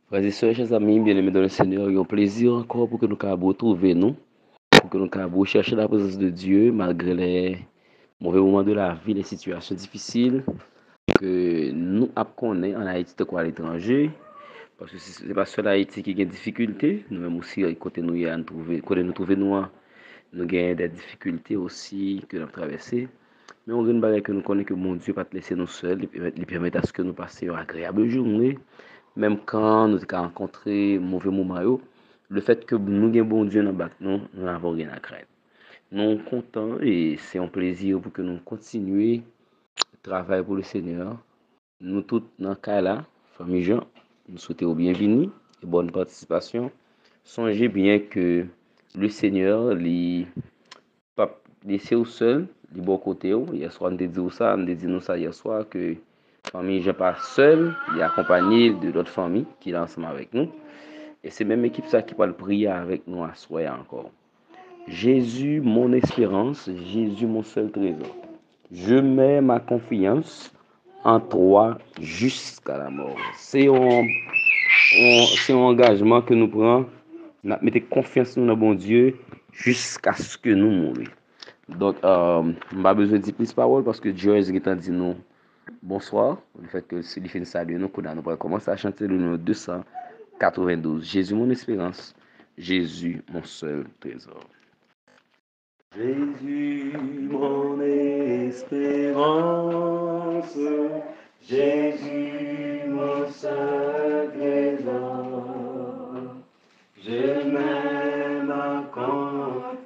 Frères et sœurs, chers amis, bien-aimés dans le Seigneur, il y a un plaisir encore pour que nous puissions retrouver nous, pour que nous puissions chercher la présence de Dieu malgré les mauvais moments de la vie, les situations difficiles que nous apprenons en Haïti de quoi à l'étranger. Parce que ce n'est pas seul Haïti qui a des difficultés, nous-mêmes aussi, côté nous, côté nous trouvons nous, nous avons des difficultés aussi que nous traversons. Mais on a que nous connaissons que mon Dieu ne va pas te laisser nous seuls, il permet à ce que nous passions une agréable journée. Même quand nous avons rencontré mauvais moments, le fait que nous avons bon Dieu dans le nous n'avons rien à craindre. Nous sommes contents et c'est un plaisir pour que nous continuions à travailler pour le Seigneur. Nous tous dans le cas là, famille Jean, nous souhaitons bienvenue et bonne participation. Songez bien que le Seigneur, il pas laissé au seul, du bon côté. Hier soir, on a dit ça, on a dit nous ça hier soir que la famille n'est pas seule, il est accompagné de d'autres familles qui sont ensemble avec nous. Et c'est même équipe ça qui va le prier avec nous à soir encore. Jésus, mon espérance, Jésus, mon seul trésor. Je mets ma confiance en toi jusqu'à la mort. C'est un engagement que nous prenons. Mettez confiance dans le bon Dieu jusqu'à ce que nous mourions. Donc, je n'ai pas besoin de dire plus de paroles parce que Dieu est dit nous bonsoir. Le fait que c'est fait saluer nous, nous allons commencer à chanter le numéro 292. Jésus, mon espérance. Jésus, mon seul trésor. Jésus, mon espérance. Jésus, mon seul trésor. Je mets ma confiance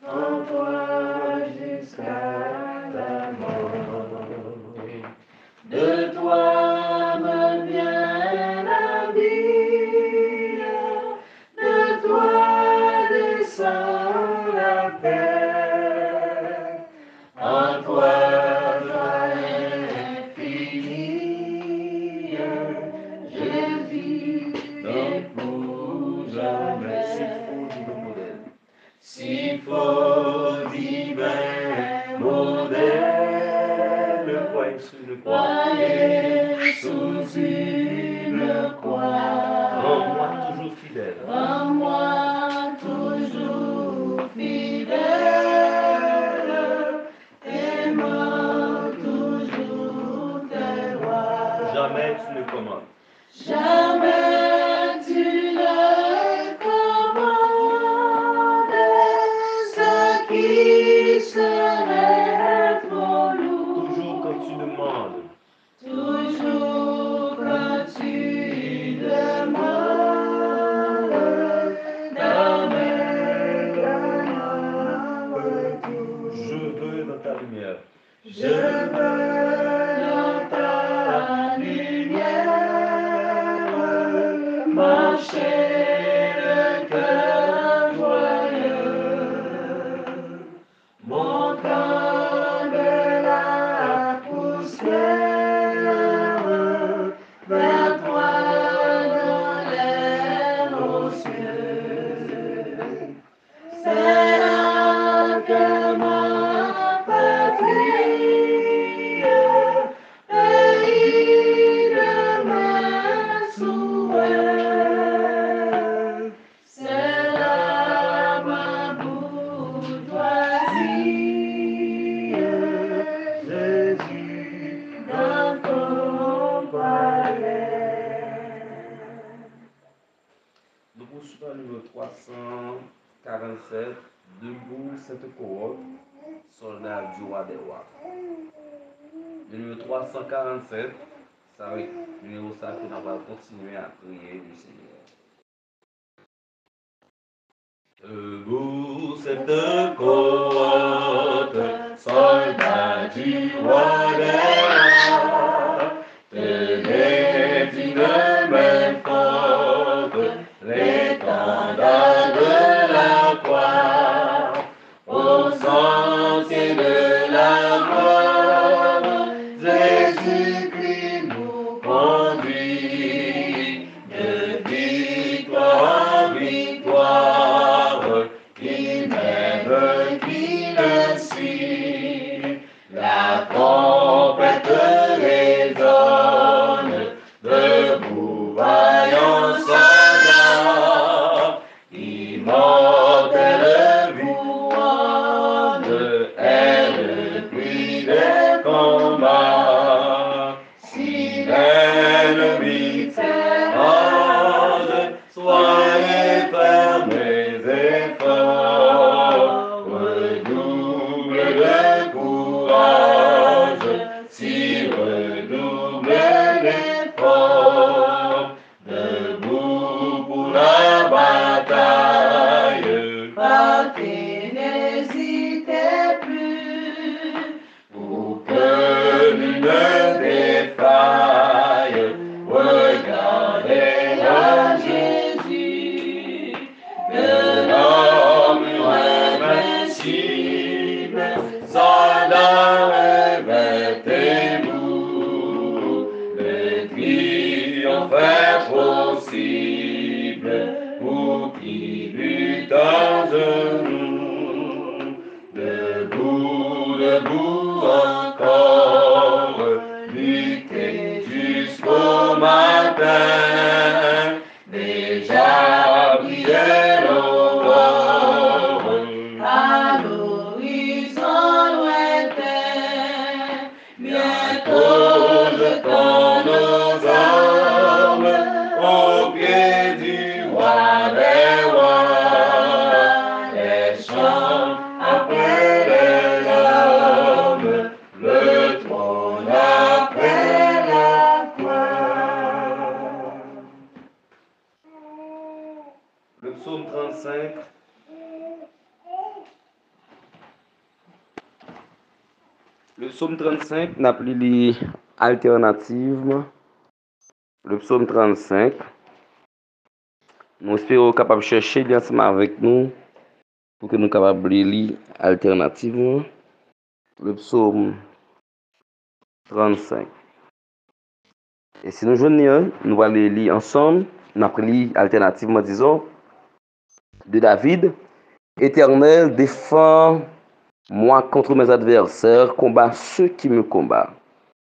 en toi jusqu'à la mort. De toi me vient la vie, de toi descend la paix, en toi joie infinie, je vis donc pour jamais. Si faux divin modèle, croyez sous une croix, rends-moi toujours fidèle. Rends-moi toujours fidèle, aimant toujours tes lois. Jamais tu ne commandes. Jamais tu ne commandes ce qui serait trop lourd. Toujours quand tu demandes. Toujours quand tu demandes, dans mes retours. Je veux dans ta lumière. Je veux dans ta lumière marcher le cœur joyeux, montant de la poussière vers toi dans l'air aux cieux. C'est là que ma patrie, pays de mes souhaits, c'est là ma bourgeoisie, Jésus dans ton palais. Nous poursuivons le numéro 347, debout cette couronne, soldat du roi des rois. Le numéro 347, ça va être le numéro ça que nous allons continuer à prier du Seigneur. Debout cette côte, soldat du roi des rois, tenez une main forte, l'étendard de la croix, au sentier de la mort, Jésus-Christ nous conduit de victoire en victoire. Il m'aime qui le suit, la trompette debout, le triomphe possible pour qui lutte à genoux. Debout, debout encore, lutter jusqu'au matin. Déjà brillait l'aurore à l'horizon lointain. Bientôt jetons nos armes au pied du roi des rois. Les chants après les larmes, le trône après la croix. Le psaume 35. Le psaume 35 n'a plus les alternatives. Le psaume 35. Nous espérons capable de chercher bien ensemble avec nous pour que nous capables de lire alternativement. Le psaume 35. Et si nous joignons, nous allons lire ensemble. Nous allons lire alternativement, disons, de David. Éternel, défends-moi contre mes adversaires, combat ceux qui me combattent.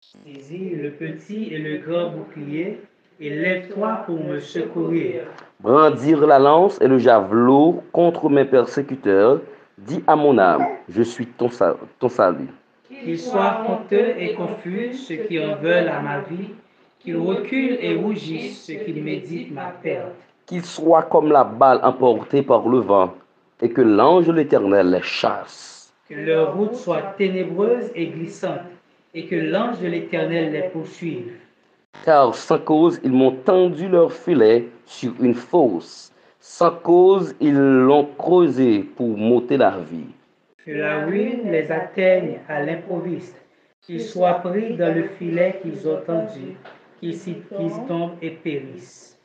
Saisis le petit et le grand bouclier, et lève-toi pour me secourir. Brandir la lance et le javelot contre mes persécuteurs. Dis à mon âme, je suis ton salut. Qu'ils soient honteux et confus ceux qui en veulent à ma vie, qu'ils reculent et rougissent ceux qui méditent ma perte. Qu'ils soient comme la balle emportée par le vent, et que l'ange de l'Éternel les chasse. Que leur route soit ténébreuse et glissante, et que l'ange de l'Éternel les poursuive. Car sans cause, ils m'ont tendu leur filet sur une fosse. Sans cause, ils l'ont creusé pour m'ôter la vie. Que la ruine les atteigne à l'improviste, qu'ils soient pris dans le filet qu'ils ont tendu, qu'ils tombent et périssent.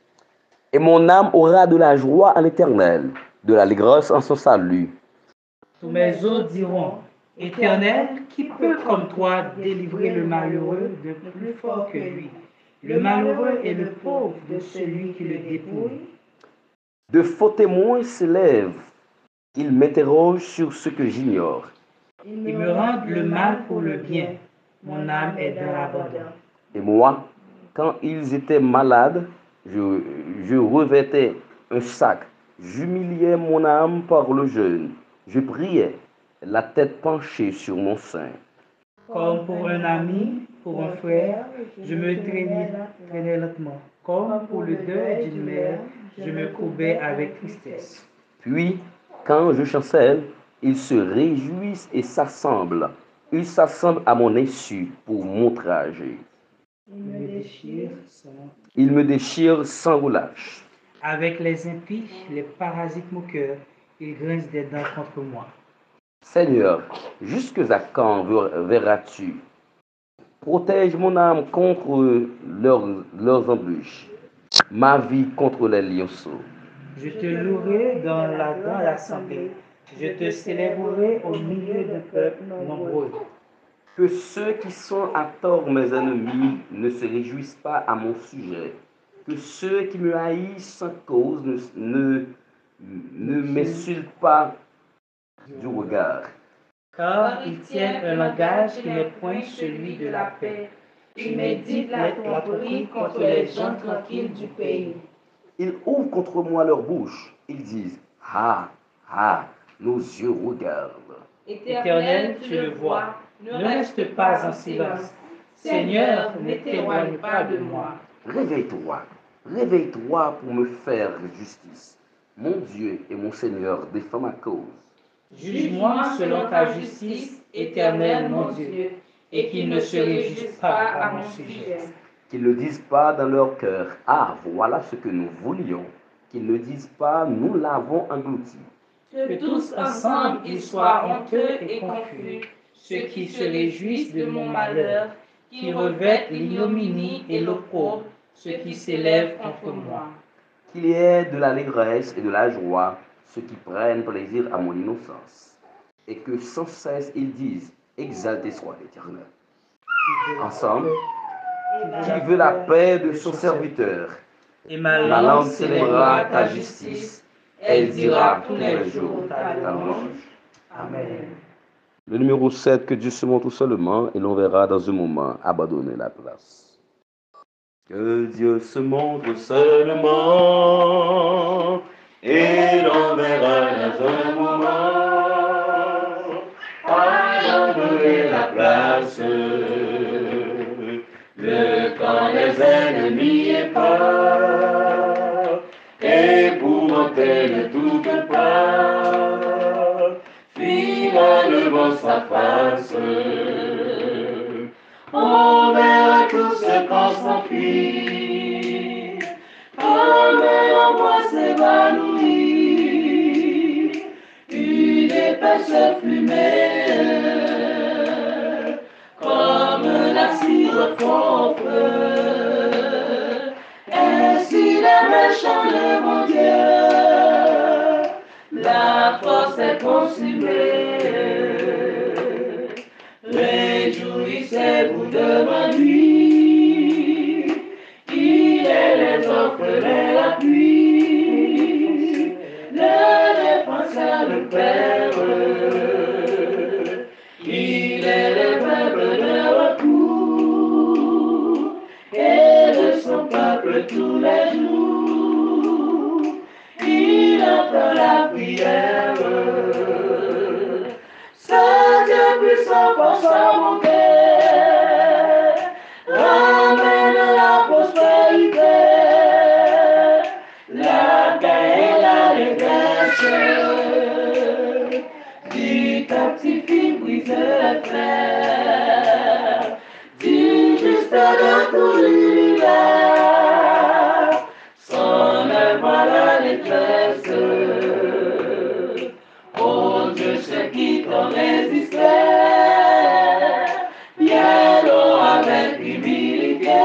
Et mon âme aura de la joie en l'Éternel, de l'allégresse en son salut. Tous mes os diront, Éternel, qui peut comme toi délivrer le malheureux de plus fort que lui, le malheureux et le pauvre de celui qui le dépouille? De faux témoins s'élèvent, ils m'interrogent sur ce que j'ignore. Ils me rendent le mal pour le bien, mon âme est dans l'abandon. Et moi, quand ils étaient malades, je revêtais un sac, j'humiliais mon âme par le jeûne, je priais, la tête penchée sur mon sein. Comme pour un ami, pour un frère, je me traînais lentement. Comme pour le deuil d'une mère, je me courbais avec tristesse. Puis, quand je chancelle, ils se réjouissent et s'assemblent. Ils s'assemblent à mon insu pour m'outrager. Ils me déchirent sans relâche. Avec les impies, les parasites moqueurs, ils grincent des dents contre moi. Seigneur, jusque à quand verras-tu? Protège mon âme contre leurs embûches, ma vie contre les lionceaux. Je te louerai dans l'assemblée, je te célébrerai au milieu d'un peuple nombreux. Que ceux qui sont à tort mes ennemis ne se réjouissent pas à mon sujet. Que ceux qui me haïssent sans cause ne m'insultent pas du regard. Car ils tiennent un langage qui n'est point celui de la paix. Ils méditent la tromperie contre les gens tranquilles du pays. Ils ouvrent contre moi leur bouche. Ils disent, ah, ah, nos yeux regardent. Éternel, tu le vois, ne reste pas en silence. Seigneur, ne t'éloigne pas de moi. Réveille-toi, réveille-toi pour me faire justice. Mon Dieu et mon Seigneur, défends ma cause. Juge-moi selon ta justice, Éternel mon Dieu, et qu'ils ne se réjouissent pas à mon sujet. Qu'ils ne disent pas dans leur cœur, ah, voilà ce que nous voulions. Qu'ils ne disent pas, nous l'avons englouti. Que tous ensemble ils soient honteux et confus, ceux qui se réjouissent de mon malheur, qui revêtent l'ignominie et l'opprobre, ceux qui s'élèvent contre moi. Qu'il y ait de l'allégresse et de la joie, ceux qui prennent plaisir à mon innocence. Et que sans cesse ils disent, exalté soit l'Éternel. ensemble, qui veut la paix de son serviteur. Et ma Ma langue langue célébrera ta justice, elle dira tous les jours ta louange. Amen. Le numéro 7, que Dieu se montre seulement et l'on verra dans un moment abandonner la place. Que Dieu se montre seulement et l'on verra dans un moment abandonner la place. Quand les ennemis est peur, épouvanté de toutes parts, finalement sa face. On verra tous ce qu'on s'enfuit, comme l'angoisse s'évanouit, une épaisse fumée, comme l'acide fond feu. Ainsi les méchants de mon Dieu, la force est consumée. Réjouissez-vous devant lui, il est les orphelins l'appui, le défenseur le Père. Il est le peuple de recours et de son peuple tous les jours. Il entend la prière. Ce Dieu puissant pour sa montée ramène la prospérité, la paix et l'allégresse. Du captif brise le fer, du juste de tout l'univers, son œuvre à la détresse. Oh Dieu, ceux qui t'ont résisté, viennent avec humilité,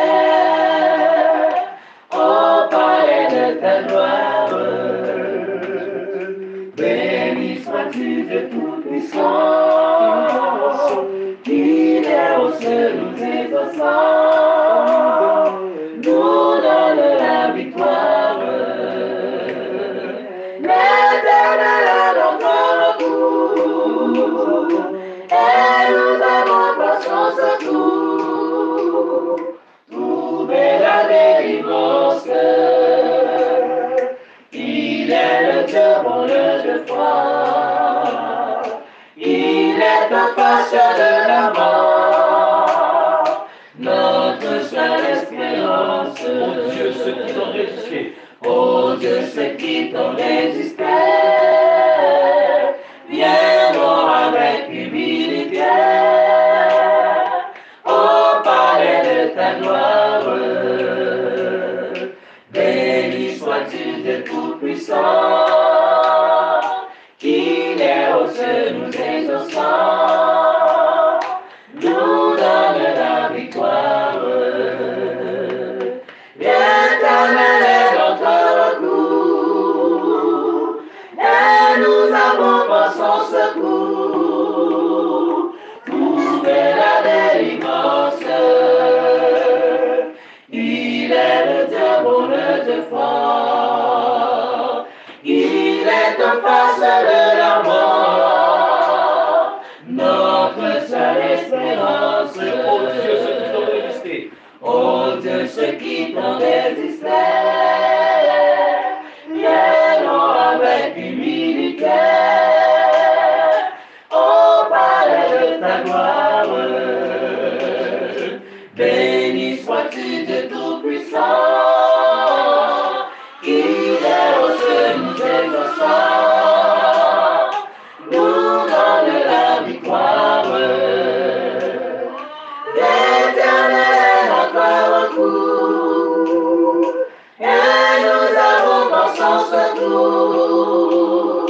au palais de ta gloire. Béni sois-tu de Tout-Puissant, qui déhausse nous exaucants, nous donne la victoire. L'Éternel est notre recours, et nous avons par son secours trouvé la délivrance. Il est le Dieu bon, le Dieu fort, il est en face de la mort, notre seule espérance. Oh Dieu, ceux qui t'ont résisté, oh Dieu, ceux qui t'ont résisté, viendront avec humilité, au palais de ta gloire. Béni sois-tu de Tout-Puissant, qui déhausse nous exaucants, nous donne la victoire. L'Éternel est notre recours, et nous avons par son secours trouvé la délivrance. Il est le Dieu bon, le Dieu fort, il est en face de la mort, notre seule espérance. Oh Dieu, ceux qui t'ont résisté, oh Dieu, ceux qui t'ont résisté, viendront avec humilité, au palais de ta gloire. Béni sois-tu de Tout-Puissant, qui déhausse nous exaucants, nous donne la victoire. L'Éternel est notre recours, et nous avons par son secours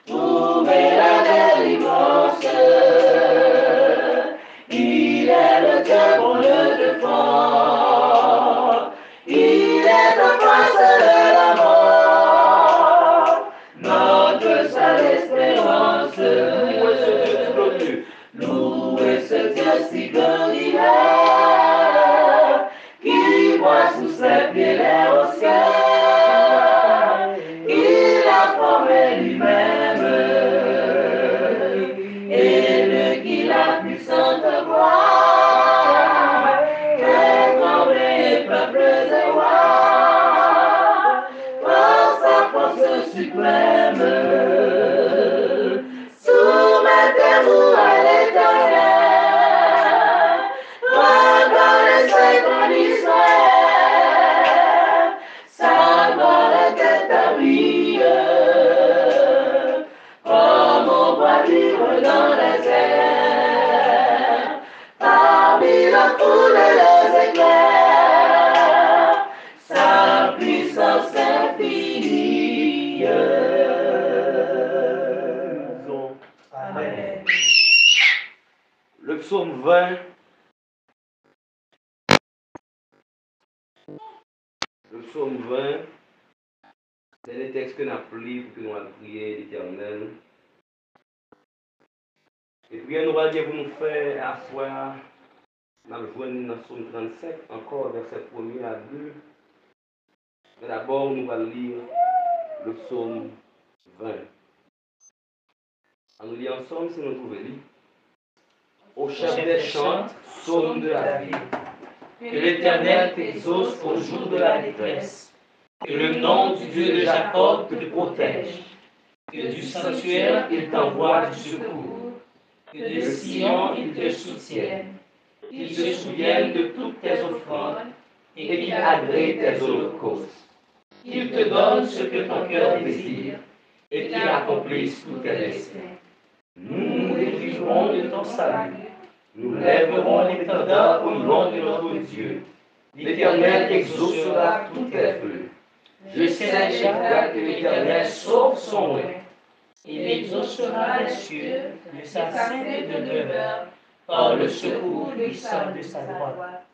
trouvé la délivrance. Il est le Dieu bon, le Dieu fort, suprême. Soumettez-vous à l'Éternel, reconnaissez ton Israël, sa gloire est établie, comme on voit vivre dans les airs, parmi la foule et les éclairs, sa puissance infinie. Amen. Le psaume 20. Le psaume 20, c'est les textes que nous avons pris pour que nous allons prier l'Éternel. Et puis nous allons dire pour nous faire asseoir, nous allons joindre dans le psaume 35, encore verset 1er à 2. Mais d'abord, nous allons lire le psaume 20. On nous lit ensemble si nous trouvons lire. Au chef des chants, psaume de la vie. Que l'Éternel t'exauce au jour de la détresse. Que le nom du Dieu de Jacob te protège. Que du sanctuaire il t'envoie du secours. Que de Sion il te soutienne. Qu'il se souvienne de toutes tes offrandes et qu'il agrée tes holocaustes. Qu'il te donne ce que ton cœur désire et qu'il accomplisse tous tes desseins. Nous nous réjouirons de ton salut. Nous lèverons l'étendard au nom de notre Dieu. L'Éternel exaucera tous tes vœux. Je sais déjà que l'Éternel sauve son oint. Il exaucera les cieux de sa sainte demeure par le secours puissant de sa droite.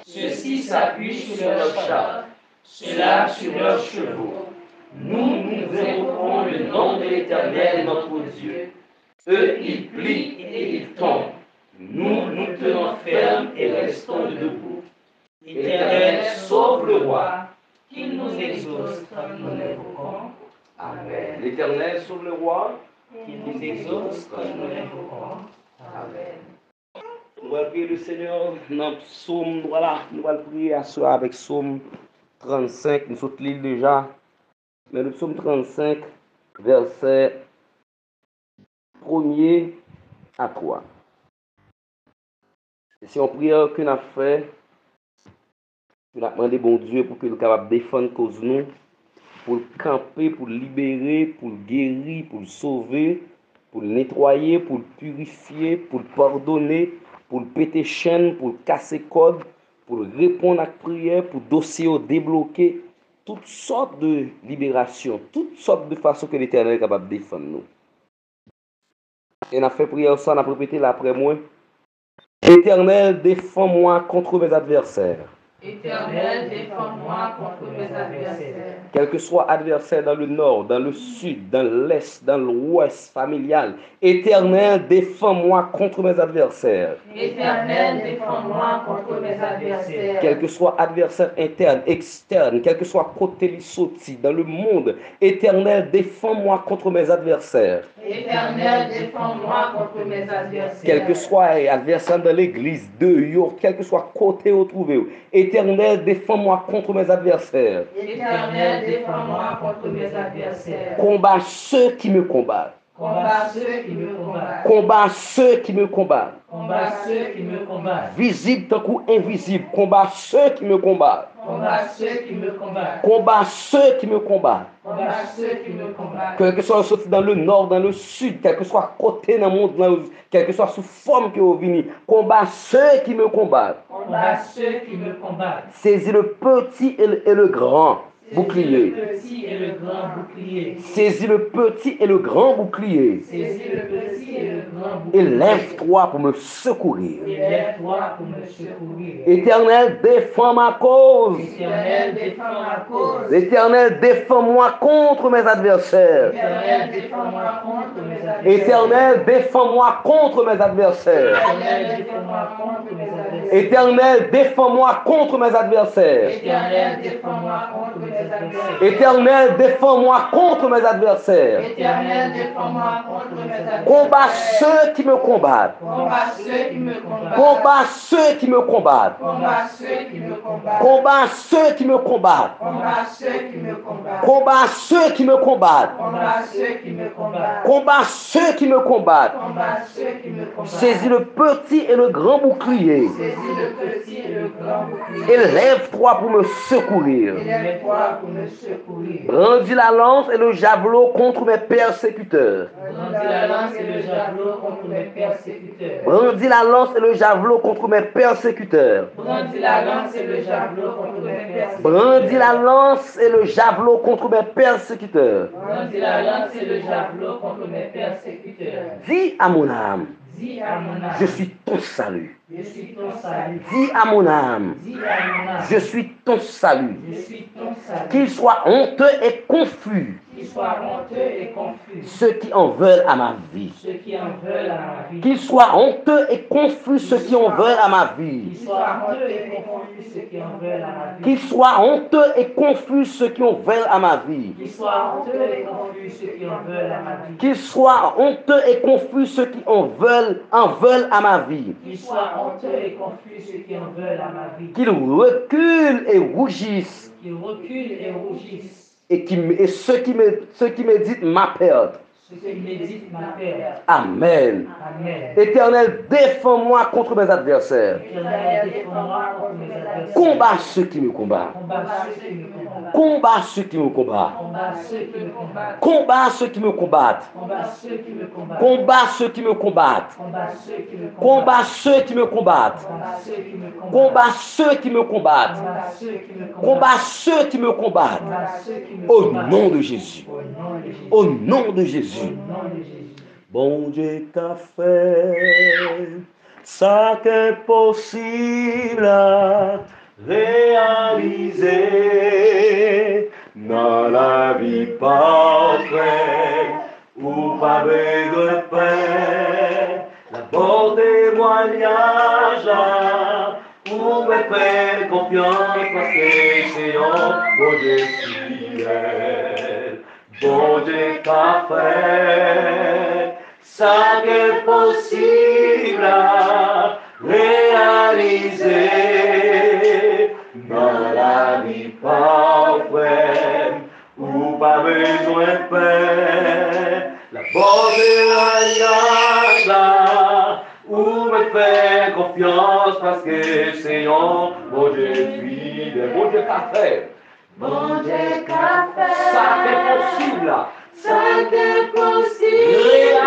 Ceux-ci s'appuient sur leurs chars, ceux-là sur leurs chevaux. Nous invoquons le nom de l'Éternel notre Dieu. Eux, ils plient et ils tombent. Nous tenons ferme et restons debout. L'Éternel sauve le roi, qu'il nous exauce quand nous l'invoquons. Amen. L'Éternel sauve le roi. Qu'il nous exauce quand nous l'invoquons. Amen. Nous allons prier le Seigneur dans le psaume. Voilà, nous allons prier à soi avec psaume 35. Nous sommes lire déjà. Mais le psaume 35, verset 1er à 3. C'est une prière que nous avons fait, nous avons demandé bon Dieu pour qu'il soit capable de défendre cause nous, pour le camper, pour le libérer, pour le guérir, pour le sauver, pour le nettoyer, pour le purifier, pour le pardonner, pour le péter chaîne, pour le casser code, pour le répondre à la prière, pour le dossier débloquer, toutes sortes de libération, toutes sortes de façons que l'Éternel est capable de défendre nous. Et on a fait prière ça, on a répété là après moi. Éternel, défends-moi contre mes adversaires. Éternel, défends-moi contre mes adversaires. Quel que soit adversaire dans le nord, dans le sud, dans l'est, dans l'ouest familial. Éternel, défends-moi contre mes adversaires. Éternel, défends-moi contre mes adversaires. Quel que soit adversaire interne, externe, quel que soit côté l'issoti dans le monde. Éternel, défends-moi contre mes adversaires. Éternel, défends-moi contre mes adversaires. Quel que soit adversaire dans l'église, quel que soit côté où trouvé. Éternel, défends-moi contre mes adversaires. Éternel, défends-moi contre mes adversaires. Combat ceux qui me combattent. Combat ceux qui me combattent. Combat ceux qui me combattent. Combat ceux qui me combattent. Visible tant qu'invisible. Combat ceux qui me combattent. Combat ceux qui me combattent. Combat ceux qui me combattent. Combat ceux qui me combattent. Quel que soit sorti dans le nord, dans le sud, quel que soit côté dans le monde, quel que soit sous forme que vous venez, combat ceux qui me combattent. Combat ceux qui me combattent. Saisis le petit et le grand bouclier. Le petit et le grand bouclier. Saisis le petit et le grand bouclier. Saisis le petit et le grand Et bouclier. lève-toi pour me secourir. Et lève-toi pour me secourir. Éternel, défends ma cause. Éternel, défends ma cause. Éternel, défends-moi contre mes adversaires. Éternel, défends-moi contre mes adversaires. Éternel, défends-moi contre mes adversaires. Éternel, défends-moi contre mes adversaires. Éternel, défends-moi contre mes adversaires. Éternel, défends-moi contre mes adversaires. mes adversaires. Éternel, défends-moi contre mes adversaires. Éternel, défends-moi contre mes adversaires. Combat ceux qui me combattent. Combat ceux qui me combattent. Combat ceux qui me combattent. Combat ceux qui me combattent. Combat ceux qui me combattent. Combat ceux qui me combattent. Combat ceux qui me combattent. Combat ceux qui me combattent. Combat ceux qui me combattent. Combat ceux qui me combattent. Saisis le petit et le grand bouclier. Saisis le petit et le grand bouclier. Élève-toi pour me secourir. Élève-toi pour me secourir. Brandis la lance et le javelot contre mes persécuteurs. Brandis la lance et le javelot contre mes persécuteurs. Brandis la lance et le javelot contre mes persécuteurs. Brandis la lance et le javelot contre mes persécuteurs. Brandis la lance et le javelot contre mes persécuteurs. Brandis la lance et le javelot contre mes persécuteurs. Dis à mon âme, Dis à mon âme, je suis ton salut. je suis ton salut. Dis à mon âme, Dis à mon âme, je suis ton salut. je suis ton salut. Qu'il soit honteux et confus Qu'il soit honteux et confus, ceux qui en veulent à ma vie. ceux qui en veulent à ma vie. Qu'il soit honteux et confus ceux qui en veulent à ma vie. Qu'il soit honteux et confus ceux qui en veulent à ma vie. Qu'il soit honteux et confus ceux qui en veulent à ma vie. Qu'il soit honteux et confus ceux qui en veulent à ma vie. Qu'il soit honteux et confus ceux qui en veulent à ma vie. Qu'il soit honteux et confus ceux qui en veulent à ma vie. Qu'ils reculent et rougissent Qu'ils reculent et rougissent. et ceux qui méditent ma perte. Ceux qui méditent ma perte. Amen. Amen. Éternel, défends-moi contre mes adversaires. Éternel, défends-moi contre mes adversaires. Combat ceux qui me combattent. Combat ceux qui me combattent. Combat ceux qui me combattent. Combat ceux qui me combattent. Combat ceux qui me combattent. Combat ceux qui me combattent. Combat ceux qui me combattent. Combat ceux qui me combattent. Combat ceux qui me combattent. Combat ceux qui me combattent. Combat ceux qui me combattent. Combat ceux qui me combattent. Combat ceux qui me combattent. Combat ceux qui me Au combattent. nom de Jésus. Au nom de Jésus. Au nom de Jésus. Au nom de Jésus. Bon Dieu t'a fait ça qu'est possible à réaliser dans la vie parfaite où pas besoin de paix. La bon témoignage pour me faire confiance parce que c'est un bon Dieu fidèle. Bon Dieu t'a fait ça qu'est possible à réaliser dans la vie parfaite où pas besoin de paix. La bonne témoignage où me faire confiance parce que c'est un bon Dieu fidèle. Bon Dieu t'a fait. Bon Dieu qu'a fait Ça qu'est possible. ça qu'est possible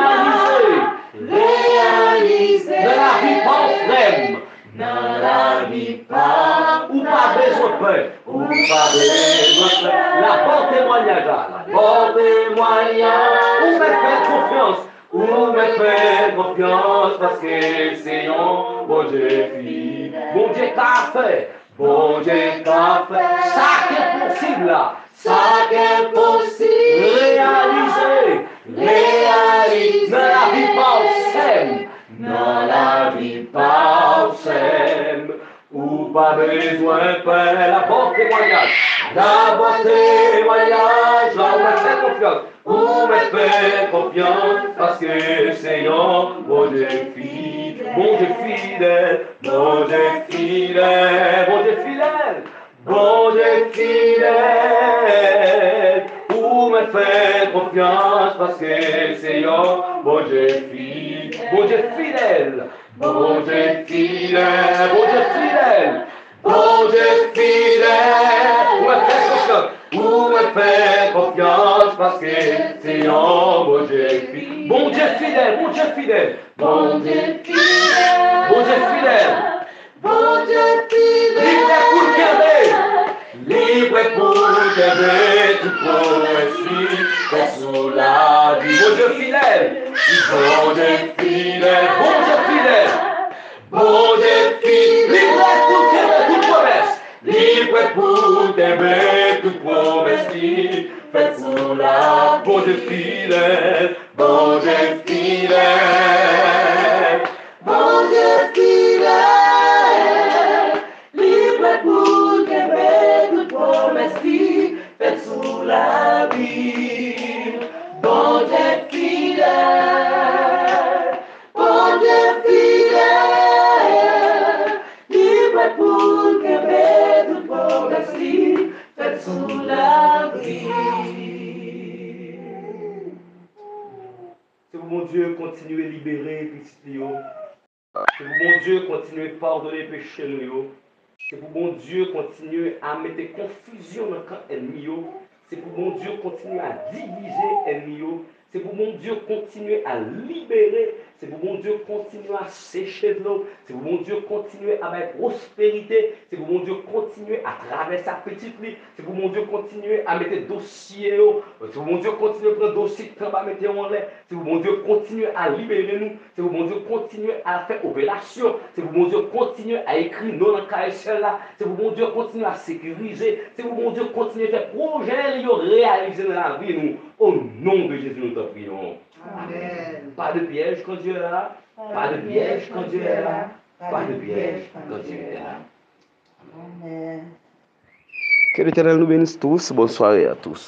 Réaliser. réaliser De la vie parfaite. dans la vie parfaite Ou pas besoin de paix. Ou pas besoin de paix. La bonne témoignage. La bonne témoignage. Ou me faire confiance. Ou me faire confiance parce que c'est un bon Dieu fidèle. Bon Dieu qu'a fait. Bon Dieu qu'a fait. Ça qui est possible. ça qu'est possible Réaliser. réaliser Dans la vie parfaite. Dans la vie parfaite. Ou pas besoin de paix. La bonne témoignage. La bonne témoignage. Là où me fait confiance. Où me fait confiance. Parce que c'est un bon Dieu fidèle. Bon Dieu fidèle. Bon Dieu fidèle. Bon Dieu fidèle. Bon Dieu fidèle. Où me fait confiance. Parce que c'est un bon Dieu fidèle. Bon Dieu fidèle. Bon Dieu fidèle. Bon Dieu fidèle. Bon Dieu fidèle. Où me fait confiance. Où me fait confiance parce que c'est un bon Dieu fidèle. Bon Dieu fidèle. Bon Dieu fidèle. Bon Dieu fidèle Bon Dieu fidèle. Bon Dieu Libre pour fidèle t'aimer. Libre pour t'aimer. Tout promesse fait sous la vie. Bon Dieu fidèle. Bon Dieu fidèle. Bon Dieu fidèle. Bon Dieu fidèle. Libre pour t'aimer. Toute promesse. Libre pour t'aimer. Toute promesse fait sous la vie. Bon Dieu fidèle. Bon Dieu fidèle. Bon Dieu fidèle, libre pour t'aimer, toute promesse Dieu continuer à libérer les petits lions. C'est pour bon Dieu continuer à pardonner les péchés nous. C'est pour bon Dieu continuer à mettre confusion dans le camp ennemi. C'est pour bon Dieu continuer à diviser ennemi. C'est pour bon Dieu continuer à libérer. C'est pour bon Dieu continuer à sécher de l'eau. C'est pour bon Dieu continuer à mettre prospérité. C'est pour bon Dieu continuer à traverser sa petite vie. C'est pour bon Dieu continuer à mettre dossier. C'est pour bon Dieu continuer à prendre dossier de à mettre en l'air. C'est pour bon Dieu continuer à libérer nous. C'est pour bon Dieu continuer à faire opération. C'est pour bon Dieu continuer à écrire non dans KSL là. C'est pour bon Dieu continuer à sécuriser. C'est pour bon Dieu continuer à faire projet réaliser dans la vie nous. Au nom de Jésus, nous te prions. Amen. Pas de piège quand Dieu est là. Pas de piège quand Dieu est là. Pas de piège quand Dieu est là. Amen. Que l'Éternel nous bénisse tous. Bonne soirée à tous.